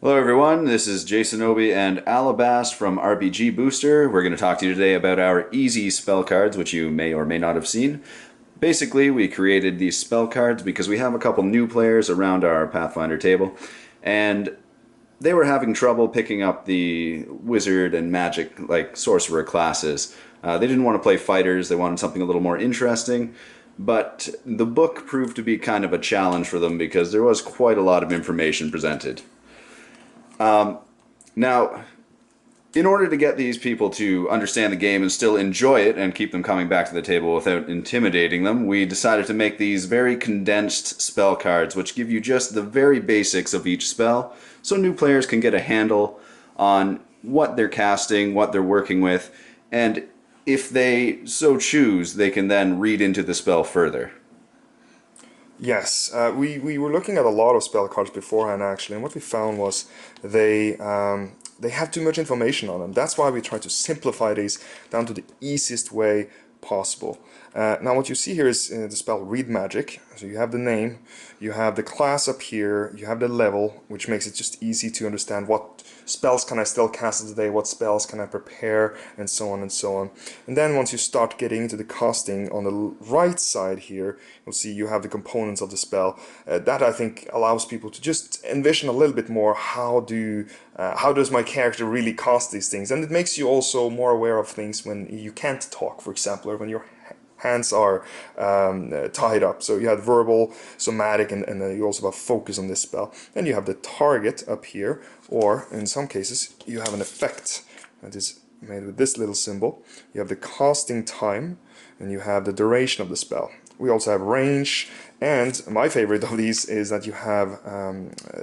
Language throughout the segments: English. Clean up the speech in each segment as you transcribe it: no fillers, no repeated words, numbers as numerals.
Hello everyone, this is Jason Obi and Alabast from RPG Booster. We're going to talk to you today about our easy spell cards, which you may or may not have seen. Basically, we created these spell cards because we have a couple new players around our Pathfinder table, and they were having trouble picking up the wizard and magic, like sorcerer classes. They didn't want to play fighters, they wanted something a little more interesting, but the book proved to be kind of a challenge for them because there was quite a lot of information presented. Now, in order to get these people to understand the game and still enjoy it and keep them coming back to the table without intimidating them, we decided to make these very condensed spell cards, which give you just the very basics of each spell, so new players can get a handle on what they're casting, what they're working with, and if they so choose, they can then read into the spell further. Yes, we were looking at a lot of spell cards beforehand actually, and what we found was they have too much information on them. That's why we try to simplify these down to the easiest way possible. Now what you see here is the spell Read Magic. So you have the name, you have the class up here, you have the level, which makes it just easy to understand what spells can I still cast today, what spells can I prepare, and so on and so on. And then once you start getting into the casting, on the right side here, you'll see you have the components of the spell. That I think allows people to just envision a little bit more how does my character really cast these things, and it makes you also more aware of things when you can't talk, for example, or when your hands are tied up. So you have verbal, somatic, and you also have focus on this spell. Then you have the target up here, or in some cases you have an effect that is made with this little symbol. You have the casting time, and you have the duration of the spell. We also have range, and my favorite of these is that you have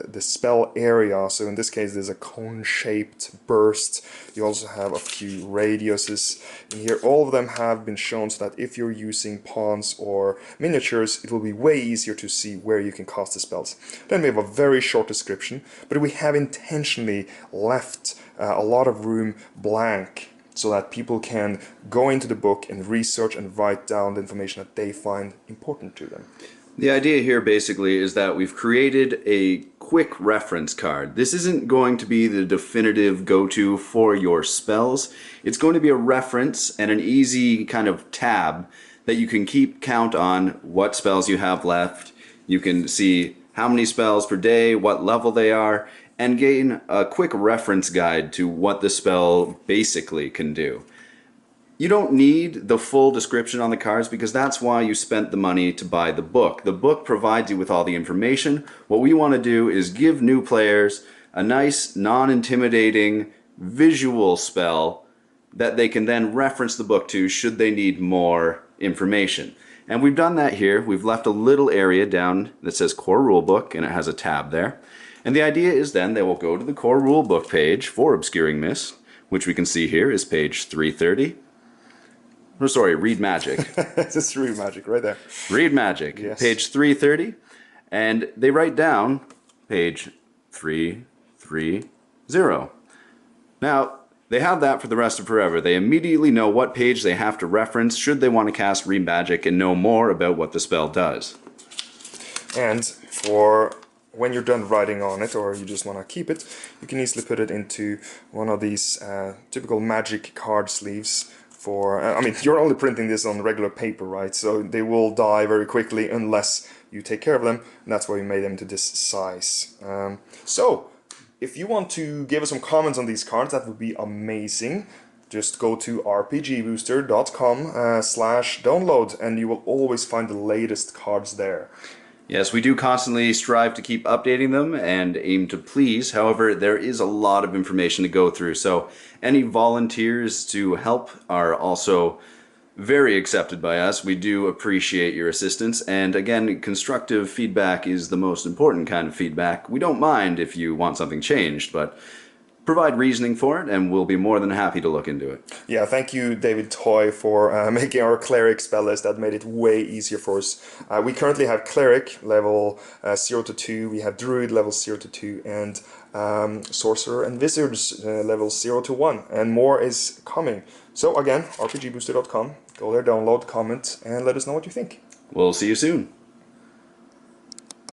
the spell area. So in this case there's a cone-shaped burst. You also have a few radiuses in here. All of them have been shown so that if you're using pawns or miniatures, it will be way easier to see where you can cast the spells. Then we have a very short description, but we have intentionally left a lot of room blank so that people can go into the book and research and write down the information that they find important to them. The idea here basically is that we've created a quick reference card. This isn't going to be the definitive go-to for your spells. It's going to be a reference and an easy kind of tab that you can keep count on what spells you have left. You can see how many spells per day, what level they are, and gain a quick reference guide to what the spell basically can do. You don't need the full description on the cards because that's why you spent the money to buy the book. The book provides you with all the information. What we want to do is give new players a nice, non-intimidating visual spell that they can then reference the book to should they need more information. And we've done that here. We've left a little area down that says Core Rulebook, and it has a tab there. And the idea is then they will go to the Core Rulebook page for Obscuring Mist, which we can see here is page 330. Oh, sorry, Read Magic. Just Read Magic right there. Read Magic, yes. Page 330, and they write down page 330. Now, they have that for the rest of forever. They immediately know what page they have to reference should they want to cast Read Magic and know more about what the spell does. And for when you're done writing on it, or you just want to keep it, you can easily put it into one of these typical magic card sleeves. I mean, you're only printing this on regular paper, right? So they will die very quickly unless you take care of them, and that's why we made them to this size. So, if you want to give us some comments on these cards, that would be amazing. Just go to rpgbooster.com/download, and you will always find the latest cards there. Yes, we do constantly strive to keep updating them and aim to please. However, there is a lot of information to go through, so any volunteers to help are also very accepted by us. We do appreciate your assistance, and again, constructive feedback is the most important kind of feedback. We don't mind if you want something changed, but provide reasoning for it, and we'll be more than happy to look into it. Yeah, thank you, David Toy, for making our Cleric spell list. That made it way easier for us. We currently have Cleric level 0 to 2, we have Druid level 0 to 2, and Sorcerer and Wizards level 0 to 1, and more is coming. So again, rpgbooster.com, go there, download, comment, and let us know what you think. We'll see you soon.